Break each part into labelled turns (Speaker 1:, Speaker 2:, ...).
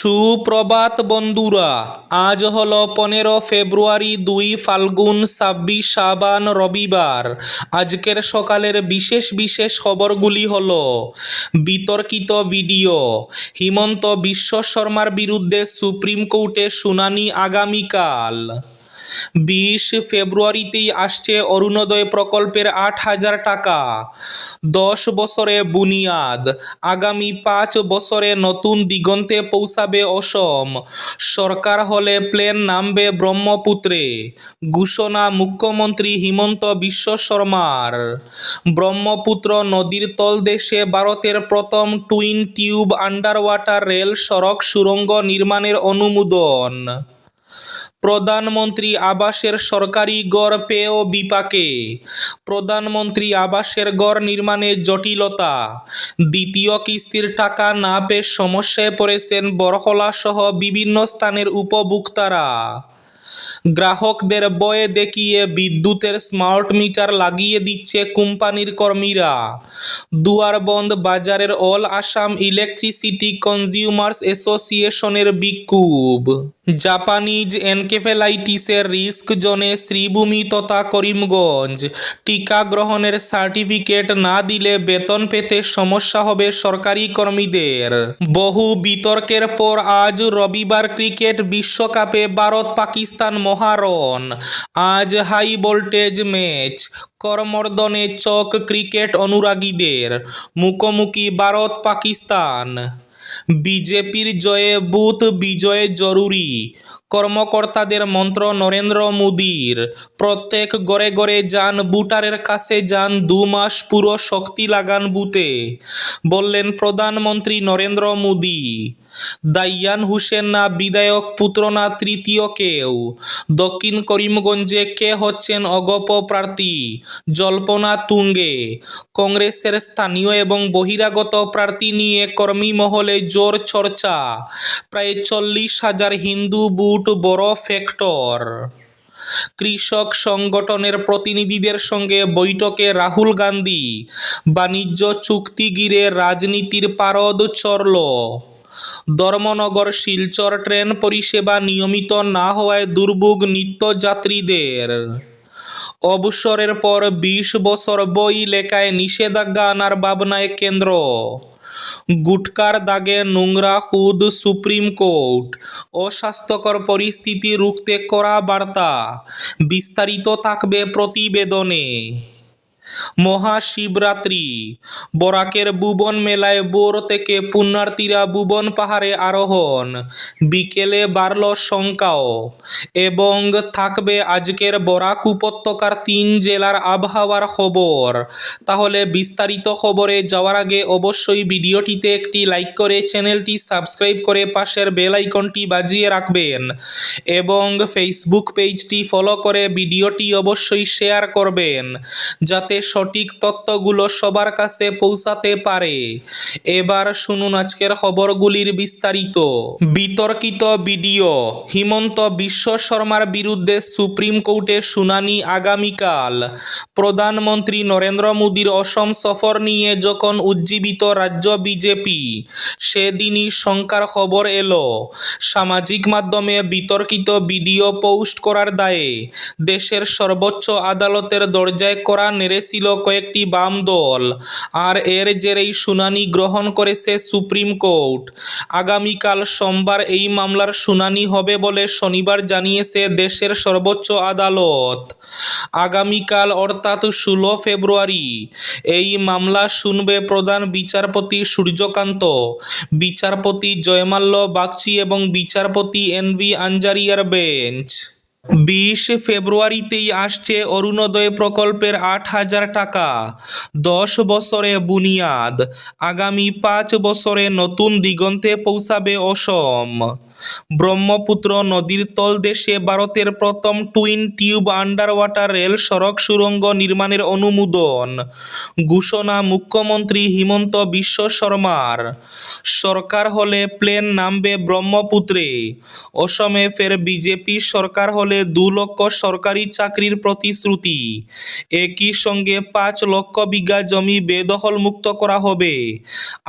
Speaker 1: সুপ্রভাত বন্ধুরা, আজ হলো 15 ফেব্রুয়ারি, 2 ফাল্গুন, 26 শাবান, রবিবার। আজকের সকালের বিশেষ বিশেষ খবরগুলি হলো: বিতর্কিত ভিডিও, হিমন্ত বিশ্ব শর্মার বিরুদ্ধে সুপ্রিম কোর্টে শুনানি আগামীকাল। 20 ফেব্রুয়ারিতেই আসছে অরুণোদয় প্রকল্পের 8,000 টাকা। 10 বছরে বুনিয়াদ, আগামী 5 বছরে নতুন দিগন্তে পৌঁছাবে অসম। সরকার হলে প্লেন নামবে ব্রহ্মপুত্রে, ঘোষণা মুখ্যমন্ত্রী হিমন্ত বিশ্ব শর্মার। ব্রহ্মপুত্র নদীর তলদেশে ভারতের প্রথম twin tube under water rail সড়ক সুড়ঙ্গ নির্মাণের অনুমোদন। প্রধানমন্ত্রী আবাসের সরকারি গড় পেয়েও বিপাকে, প্রধানমন্ত্রী আবাসের গড় নির্মাণে জটিলতা। দ্বিতীয় কিস্তির টাকা না পেয়ে সমস্যায় পড়েছেন বরহলা সহ বিভিন্ন স্থানের উপভোক্তারা। গ্রাহকদের ভয় দেখিয়ে বিদ্যুতের স্মার্ট মিটার লাগিয়ে দিচ্ছে কোম্পানির কর্মীরা। দুয়ার বন্ধ বাজারের অল আসাম ইলেকট্রিসিটি কনজিউমার্স অ্যাসোসিয়েশনের বিক্ষোভ। জাপানিজ এনকেফেলাইটিসের রিস্ক জোনে শ্রীভূমি তথা করিমগঞ্জ। টিকা গ্রহণের সার্টিফিকেট না দিলে বেতন পেতে সমস্যা হবে সরকারি কর্মীদের। বহু বিতর্কের পর আজ রবিবার ক্রিকেট বিশ্বকাপে ভারত পাকিস্তান মহারণ। আজ হাই ভোল্টেজ ম্যাচ, করমর্দনে চোখ ক্রিকেট অনুরাগীদের। মুখোমুখি ভারত পাকিস্তান। বিজেপির জয়ে বুথ বিজয় জরুরি, কর্মকর্তাদের মন্ত্র নরেন্দ্র মোদীর। প্রত্যেক ঘরে ঘরে যান, ভোটারের কাছে যান, 2 মাস পুরো শক্তি লাগান বুথে, বললেন প্রধানমন্ত্রী নরেন্দ্র মোদী। দাইয়ান হুসেন না বিধায়ক পুত্র না তৃতীয় কেউ। দক্ষিণ করিমগঞ্জে কে হচ্ছেন অগপ প্রার্থী, জল্পনা তুঙ্গে। কংগ্রেসের স্থানীয় এবং বহিরাগত প্রার্থী নিয়ে কর্মী মহলে জোর চর্চা। প্রায় 40,000 হিন্দু ভোট বড় ফ্যাক্টর। কৃষক সংগঠনের প্রতিনিধিদের সঙ্গে বৈঠকে রাহুল গান্ধী। বাণিজ্য চুক্তি ঘিরে রাজনীতির পারদ চড়ল। ধর্মনগর শিলচর ট্রেন পরিষেবা নিয়মিত না হওয়ায় দুর্ভোগ নিত্যযাত্রীদের। অবসরের পর 20 বছর বই লেখায় নিষেধাজ্ঞা আনার ভাবনায় কেন্দ্র। গুটকার দাগে নোংরা খুদ সুপ্রিম কোর্ট। অস্বাস্থ্যকর পরিস্থিতি রুখতে কড়া বার্তা। বিস্তারিত থাকবে প্রতিবেদনে। মহাশিবরাত্রি, বরাকের ভুবন মেলায় ভোর থেকে পুণ্যার্থীরা ভুবন পাহাড়ে আরোহণ। বিকেলে বাড়ল সংখ্যাও। এবং থাকবে আজকের বরাক উপত্যকার 3 জেলার আবহাওয়ার খবর। তাহলে বিস্তারিত খবরে যাওয়ার আগে অবশ্যই ভিডিওটিতে একটি লাইক করে চ্যানেলটি সাবস্ক্রাইব করে পাশের বেল আইকনটি বাজিয়ে রাখবেন এবং ফেসবুক পেজটি ফলো করে ভিডিওটি অবশ্যই শেয়ার করবেন, যাতে সঠিক তথ্যগুলো সবার কাছে পৌঁছাতে পারে। এবার শুনুন আজকের খবরগুলির বিস্তারিত। বিতর্কিত ভিডিও, হিমন্ত বিশ্ব শর্মার বিরুদ্ধে সুপ্রিম কোর্টে শুনানি আগামীকাল। প্রধানমন্ত্রী নরেন্দ্র মোদীর অসম সফর নিয়ে যখন উজ্জীবিত রাজ্য বিজেপি, সেদিনই শঙ্কার খবর এলো। সামাজিক মাধ্যমে বিতর্কিত ভিডিও পোস্ট করার দায়ে দেশের সর্বোচ্চ আদালতের দরজায় কড়া নেড়েছিল কয়েকটি বাম দল, আর এর জেরেই শুনানি গ্রহণ করেছে সুপ্রিম কোর্ট। আগামীকাল সোমবার এই মামলার শুনানি হবে বলে শনিবার জানিয়েছে দেশের সর্বোচ্চ আদালত। আগামীকাল অর্থাৎ 16 ফেব্রুয়ারি এই মামলা শুনবে প্রধান বিচারপতি সূর্যকান্ত, বিচারপতি জয়মাল্য বাগচি এবং বিচারপতি NV আঞ্জারিয়ার বেঞ্চ। 20 ফেব্রুয়ারিতেই আসছে অরুণোদয় প্রকল্পের 8,000 টাকা। 10 বছরে বুনিয়াদ, আগামী 5 বছরে নতুন দিগন্তে পৌঁছাবে অসম। ব্রহ্মপুত্র নদীর তলদেশে ভারতের প্রথম twin tube under water rail সড়ক সুড়ঙ্গ নির্মাণের অনুমোদন। ঘোষণা মুখ্যমন্ত্রী হিমন্ত বিশ্ব শর্মার। সরকার হলে প্লেন নামবে ব্রহ্মপুত্রে। অসমে ফের বিজেপি সরকার হলে 2 লক্ষ সরকারি চাকরির প্রতিশ্রুতি। একই সঙ্গে 5 লক্ষ বিঘা জমি বেদখল মুক্ত করা হবে।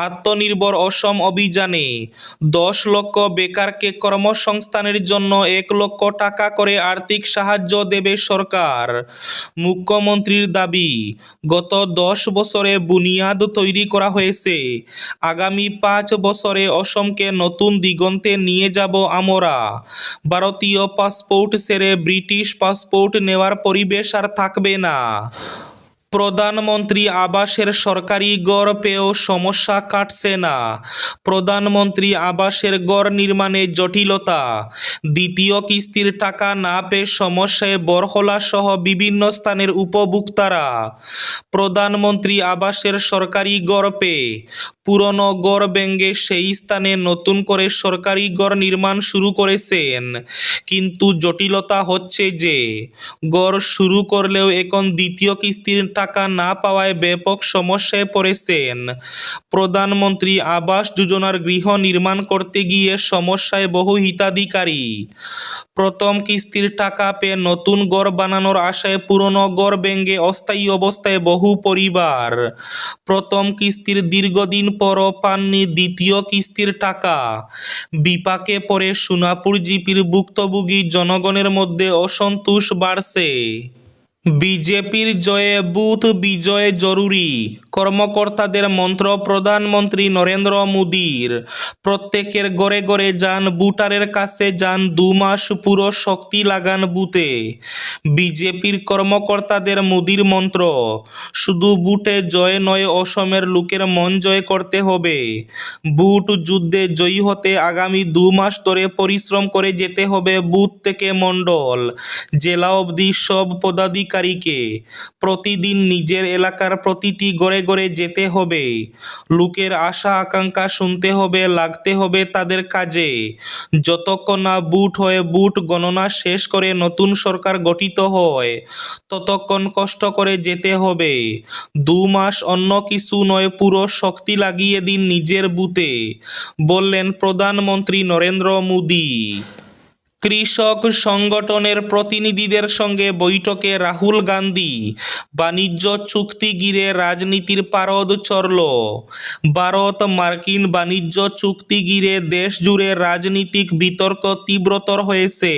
Speaker 1: আত্মনির্ভর অসম অভিযানে 10 লক্ষ বেকারকে কর্মসংস্থানের জন্য 1 লক্ষ টাকা করে আর্থিক সাহায্য দেবে সরকার। মুখ্যমন্ত্রীর দাবি, গত 10 বছরে বুনিয়াদ তৈরি করা হয়েছে। আগামী 5 বছরে অসমকে নতুন দিগন্তে নিয়ে যাব আমরা। ভারতীয় পাসপোর্ট ছেড়ে ব্রিটিশ পাসপোর্ট নেওয়ার পরিবেশ আর থাকবে না। প্রধানমন্ত্রী আবাসের সরকারি ঘর পেয়েও সমস্যা কাটছে না। প্রধানমন্ত্রী আবাসের ঘর নির্মাণে জটিলতা। দ্বিতীয় কিস্তির টাকা না পেয়ে সমস্যায় বরহলা সহ বিভিন্ন স্থানের উপভোক্তারা। প্রধানমন্ত্রী আবাসের সরকারি ঘর পেয়ে পুরনো ঘর ভেঙে সেই স্থানে নতুন করে সরকারি ঘর নির্মাণ শুরু করেছেন। কিন্তু জটিলতা হচ্ছে যে ঘর শুরু করলেও এখন দ্বিতীয় কিস্তির টাকা না পাওয়ায় ব্যাপক সমস্যায় পড়েছেন। প্রধানমন্ত্রী আবাস যোজনার গৃহ নির্মাণ করতে গিয়ে সমস্যায় বহু হিতাধিকারী। প্রথম কিস্তির টাকা পেয়ে নতুন ঘর বানানোর আশায় পুরনো ঘর ভেঙে অস্থায়ী অবস্থায় বহু পরিবার। প্রথম কিস্তির দীর্ঘদিন পরও পাননি দ্বিতীয় কিস্তির টাকা। বিপাকে পড়ে সোনাপুর জিপির ভুক্তভোগী জনগণের মধ্যে অসন্তোষ বাড়ছে। বিজেপির জয়ে বুথ বিজয় জরুরি, কর্মকর্তাদের মন্ত্র প্রধানমন্ত্রী নরেন্দ্র মোদীর। প্রত্যেকের ঘরে ঘরে যান, ভোটারের কাছে যান, 2 মাস পুরো শক্তি লাগান বুথে। বিজেপির কর্মকর্তাদের মোদীর মন্ত্র, শুধু বুথে জয় নয়, অসমের লোকের মন জয় করতে হবে। বুথ যুদ্ধে জয়ী হতে আগামী 2 মাস ধরে পরিশ্রম করে যেতে হবে বুথ থেকে মণ্ডল, জেলা অবধি সব পদাধিকারীকে। প্রতিদিন নিজের এলাকার প্রতিটি ঘরে ঘরে যেতে হবে। লোকের আশা আকাঙ্ক্ষা শুনতে হবে, লাগতে হবে তাদের কাজে। যতক্ষণ না বুথ হয়ে বুথ গণনা শেষ করে নতুন সরকার গঠিত হয়, ততক্ষণ কষ্ট করে যেতে হবে। 2 মাস অন্য কিছু নয়, পুরো শক্তি লাগিয়ে দিন নিজের বুথে, বললেন প্রধানমন্ত্রী নরেন্দ্র মোদী। কৃষক সংগঠনের প্রতিনিধিদের সঙ্গে বৈঠকে রাহুল গান্ধী। বাণিজ্য চুক্তি ঘিরে রাজনীতির পারদ চড়ল। ভারত মার্কিন বাণিজ্য চুক্তি ঘিরে দেশ জুড়ে রাজনীতিক বিতর্ক তীব্রতর হয়েছে।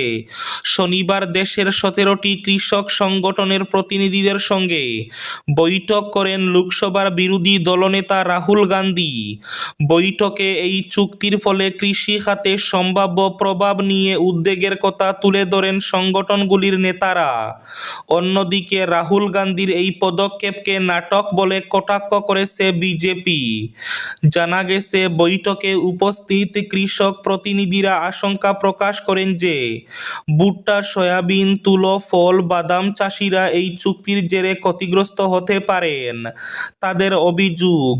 Speaker 1: শনিবার দেশের 17টি কৃষক সংগঠনের প্রতিনিধিদের সঙ্গে বৈঠক করেন লোকসভার বিরোধী দলনেতা রাহুল গান্ধী। বৈঠকে এই চুক্তির ফলে কৃষি খাতে সম্ভাব্য প্রভাব নিয়ে উদ্বেগের কথা তুলে ধরেন সংগঠনগুলির নেতারা। অন্যদিকে রাহুল গান্ধীর এই পদক্ষেপকে নাটক বলে কটাক্ষ করেছে বিজেপি। জানা গেছে, বৈঠকে উপস্থিত কৃষক প্রতিনিধিরা আশঙ্কা প্রকাশ করেন যে ভুট্টা, সয়াবিন, তুলো, ফল, বাদাম চাষিরা এই চুক্তির জেরে ক্ষতিগ্রস্ত হতে পারেন। তাদের অভিযোগ,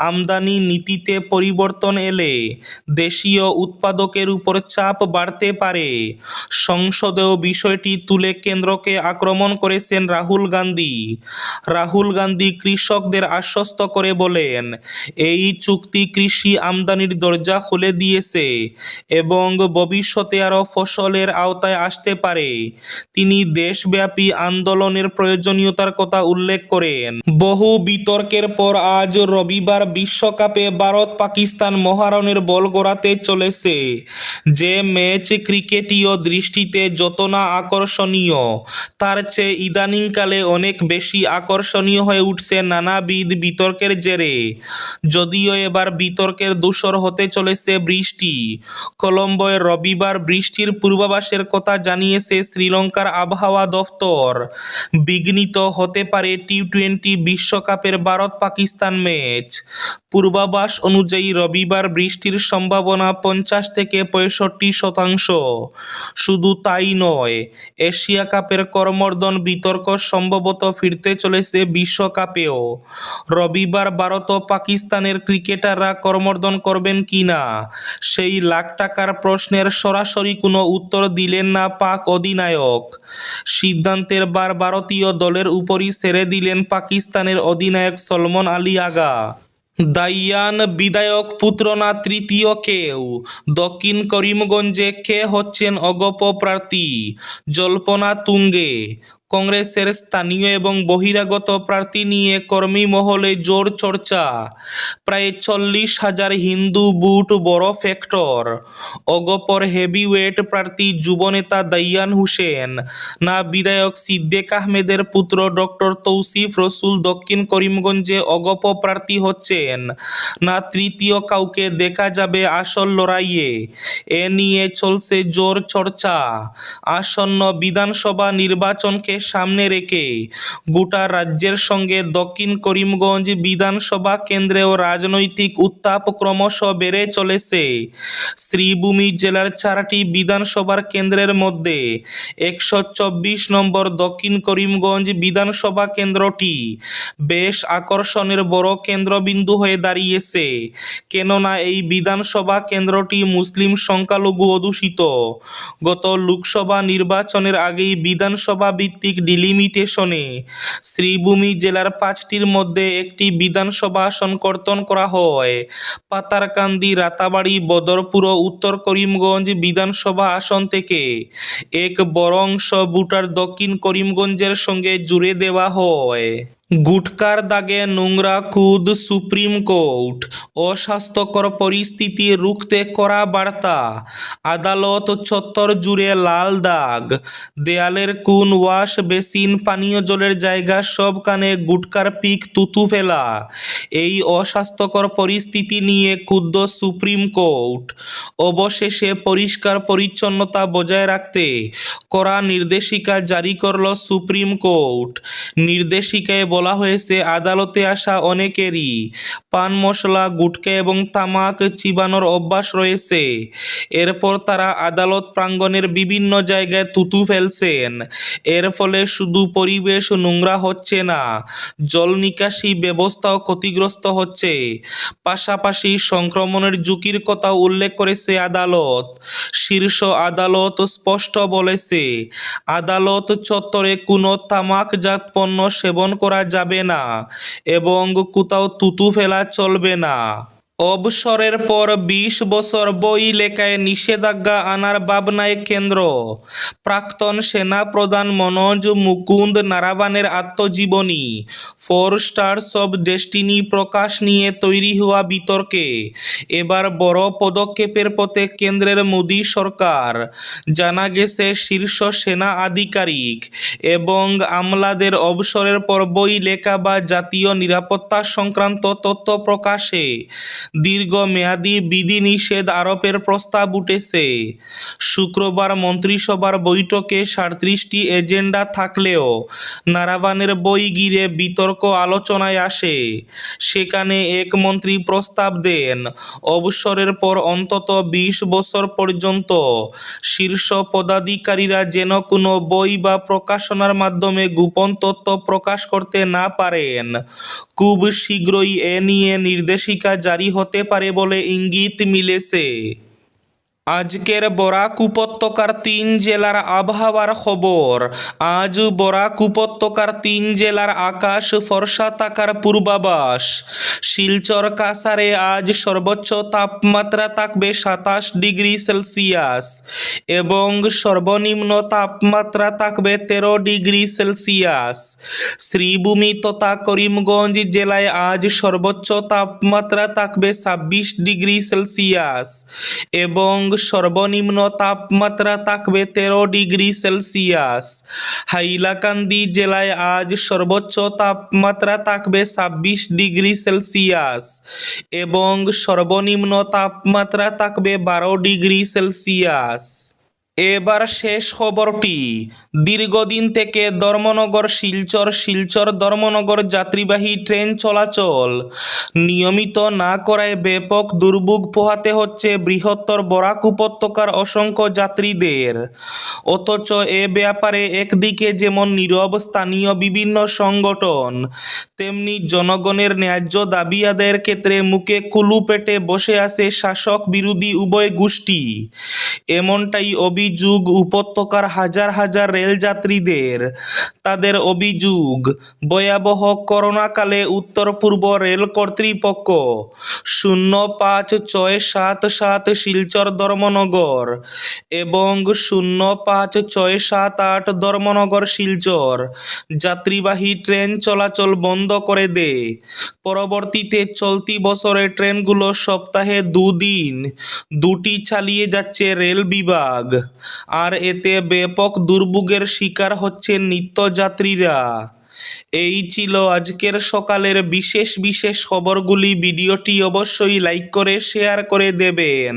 Speaker 1: আমদানি নীতিতে পরিবর্তন এলে দেশীয় উৎপাদকের উপর চাপ বাড়তে পারে। সংসদেও বিষয়টি তুলে কেন্দ্রকে আক্রমণ করেছেন রাহুল গান্ধী। রাহুল গান্ধী কৃষকদের আশ্বস্ত করে বলেন, এই চুক্তি কৃষি আমদানির দরজা খুলে দিয়েছে এবং ভবিষ্যতে আরও ফসলের আওতায় আসতে পারে। তিনি দেশব্যাপী আন্দোলনের প্রয়োজনীয়তার কথা উল্লেখ করেন। বহু বিতর্কের পর আজ রবিবার বিশ্বকাপে ভারত পাকিস্তান মহারণের বল গড়াতে চলেছে। যে ম্যাচ ক্রিকেটীয় দৃষ্টিতে যত না আকর্ষণীয়, তার চেয়ে ইদানিংকালে অনেক বেশি আকর্ষণীয় হয়ে উঠছে নানাবিধ বিতর্কের জেরে। যদিও এবার বিতর্কের ধূসর হতে চলেছে বৃষ্টি। কলম্বোয় রবিবার বৃষ্টির পূর্বাভাসের কথা জানিয়েছে শ্রীলঙ্কার আবহাওয়া দফতর। বিঘ্নিত হতে পারে টি-20 বিশ্বকাপের ভারত পাকিস্তান ম্যাচ। পূর্বাভাস অনুযায়ী রবিবার বৃষ্টির সম্ভাবনা 50 থেকে 65%। শুধু তাই নয়, এশিয়া কাপের করমর্দন বিতর্ক সম্ভবত ফিরতে চলেছে বিশ্বকাপেও। রবিবার ভারত ও পাকিস্তানের ক্রিকেটাররা করমর্দন করবেন কিনা, সেই লাখ টাকার প্রশ্নের সরাসরি কোনো উত্তর দিলেন না পাক অধিনায়ক। সিদ্ধান্তের ভার ভারতীয় দলের উপরই ছেড়ে দিলেন পাকিস্তানের অধিনায়ক সলমন আলী আগা। দাইয়ান বিধায়ক পুত্র না তৃতীয় কেউ? দক্ষিণ করিমগঞ্জে কে হচ্ছেন অগপ প্রার্থী? জল্পনা তুঙ্গে। কংগ্রেসের স্থানীয় এবং বহিরাগত প্রার্থী নিয়ে কর্মী মহলে জোর চর্চা। প্রায় 40,000 হিন্দু বুট বড় ফ্যাক্টর। অগপর হেভিওয়েট প্রার্থী যুবনেতা দাইয়ান হুসেন না বিধায়ক সিদ্দেক আহমেদের পুত্র ডক্টর তৌসিফ রসুল দক্ষিণ করিমগঞ্জে অগপ প্রার্থী হচ্ছেন না তৃতীয় কাউকে দেখা যাবে আসল লড়াইয়ে, এ নিয়ে চলছে জোর চর্চা। আসন্ন বিধানসভা নির্বাচনকে সামনে রেখে গোটা রাজ্যের সঙ্গে দক্ষিণ করিমগঞ্জ বিধানসভা কেন্দ্রেও রাজনৈতিক উত্তাপ ক্রমশ বেড়ে চলেছে। শ্রীভূমি জেলার 4টি বিধানসভার কেন্দ্রের মধ্যে 124 নম্বর দক্ষিণ করিমগঞ্জ বিধানসভা কেন্দ্রটি বেশ আকর্ষণের বড় কেন্দ্রবিন্দু হয়ে দাঁড়িয়েছে, কেননা এই বিধানসভা কেন্দ্রটি মুসলিম সংখ্যালঘু অধ্যুষিত। গত লোকসভা নির্বাচনের আগেই বিধানসভা ভিত্তিক ডিলিমিটেশনে শ্রীভূমি জেলার 5টির মধ্যে একটি বিধানসভা আসন কর্তন করা হয়। পাতারকান্দি, রাতাবাড়ি, বদরপুর ও উত্তর করিমগঞ্জ বিধানসভা আসন থেকে এক বড় অংশ ভোটার দক্ষিণ করিমগঞ্জের সঙ্গে জুড়ে দেওয়া হয়। গুটকার দাগে নোংরা খুদ সুপ্রিম কোর্ট। অস্বাস্থ্যকর পরিস্থিতি রুখতে কড়া বার্তা। আদালত চত্বর জুড়ে লাল দাগ, দেয়ালের কোণ, ওয়াশ বেসিন, পানীয় জলের জায়গা সবখানে গুটকার পিক, তুতু ফেলা। এই অস্বাস্থ্যকর পরিস্থিতি নিয়ে ক্ষুব্ধ সুপ্রিম কোর্ট। অবশেষে পরিষ্কার পরিচ্ছন্নতা বজায় রাখতে কড়া নির্দেশিকা জারি করল সুপ্রিম কোর্ট। নির্দেশিকায় বলা হয়েছে, আদালতে আসা অনেকেরই পান মশলা, গুটকা এবং তামাক চিবানোর অভ্যাস রয়েছে। এরপর তারা আদালত প্রাঙ্গণের বিভিন্ন জায়গায় থুতু ফেলছেন। এর ফলে শুধু পরিবেশ নোংরা হচ্ছে না, জল নিকাশি ব্যবস্থাও ক্ষতিগ্রস্ত হচ্ছে। পাশাপাশি সংক্রমণের ঝুঁকির কথা উল্লেখ করেছে আদালত। শীর্ষ আদালত স্পষ্ট বলেছে, আদালত চত্বরে কোনো তামাকজাত পণ্য সেবন করা যাবে না এবং কোথাও থুতু ফেলা চলবে না। অবসরের পর 20 বছর বই লেখায় নিষেধাজ্ঞা আনার ভাবনায় কেন্দ্র। প্রাক্তন সেনাপ্রধান মনোজ মুকুন্দ নারাভানের আত্মজীবনী 4 স্টার্স অব ডেস্টিনি প্রকাশ নিয়ে তৈরি হওয়া বিতর্কে এবার বড় পদক্ষেপের পথে কেন্দ্রের মোদী সরকার। জানা গেছে, শীর্ষ সেনা আধিকারিক এবং আমলাদের অবসরের পর বই লেখা বা জাতীয় নিরাপত্তা সংক্রান্ত তথ্য প্রকাশে দীর্ঘমেয়াদী বিধিনিষেধ আরোপের প্রস্তাব উঠেছে। শুক্রবার মন্ত্রিসভার বৈঠকে 37টি এজেন্ডা থাকলেও নারাভানের বই ঘিরে বিতর্ক আলোচনায় আসে। সেখানে এক মন্ত্রী প্রস্তাব দেন, অবসরের পর অন্তত 20 বছর পর্যন্ত শীর্ষ পদাধিকারীরা যেন কোনো বই বা প্রকাশনার মাধ্যমে গোপন তথ্য প্রকাশ করতে না পারেন। খুব শীঘ্রই এ নিয়ে নির্দেশিকা জারি হতে পারে বলে ইঙ্গিত মিলেছে। আজকের বরাক উপত্যকার 3 জেলার আবহাওয়ার খবর। আজ বরাক উপত্যকার 3 জেলার আকাশ ফর্সা থাকার পূর্বাভাস। শিলচর কাছাড়ে আজ সর্বোচ্চ তাপমাত্রা থাকবে 27 ডিগ্রি সেলসিয়াস এবং সর্বনিম্ন তাপমাত্রা থাকবে 13 ডিগ্রি সেলসিয়াস। শ্রীভূমি তথা করিমগঞ্জ জেলায় আজ সর্বোচ্চ তাপমাত্রা থাকবে 26 ডিগ্রি সেলসিয়াস এবং সর্বনিম্ন তাপমাত্রা থাকবে 13 ডিগ্রি সেলসিয়াস। হাইলাকান্দি জেলায় আজ সর্বোচ্চ তাপমাত্রা থাকবে 26 ডিগ্রি সেলসিয়াস এবং সর্বনিম্ন তাপমাত্রা থাকবে 12 ডিগ্রি সেলসিয়াস। এবার শেষ খবরটি। দীর্ঘদিন থেকে ধর্মনগর শিলচর শিলচর ধর্মনগর যাত্রীবাহী ট্রেন চলাচল নিয়মিত না করায় ব্যাপক দুর্ভোগ পোহাতে হচ্ছে বৃহত্তর বরাক উপত্যকার অসংখ্য যাত্রীদের। অথচ এ ব্যাপারে একদিকে যেমন নীরব স্থানীয় বিভিন্ন সংগঠন, তেমনি জনগণের ন্যায্য দাবি আদায়ের ক্ষেত্রে মুখে কুলু পেটে বসে আছে শাসক বিরোধী উভয় গোষ্ঠী। এমনটাই অভিযোগ উপত্যকার হাজার হাজার রেলযাত্রীদের। তাদের অভিযোগ, ভয়াবহ করোনাকালে উত্তর পূর্ব রেল কর্তৃপক্ষ 05-677 শিলচর ধর্মনগর এবং 05-678 ধর্মনগর শিলচর যাত্রীবাহী ট্রেন চলাচল বন্ধ করে দেয়। পরবর্তীতে চলতি বছরে ট্রেনগুলো সপ্তাহে 2 দিন দুটি চালিয়ে যাচ্ছে রেল বিভাগ। আর এতে ব্যাপক দুর্ভোগের শিকার হচ্ছেন নিত্যযাত্রীরা। এই ছিল আজকের সকালের বিশেষ খবরগুলি। ভিডিওটি অবশ্যই লাইক করে শেয়ার করে দেবেন।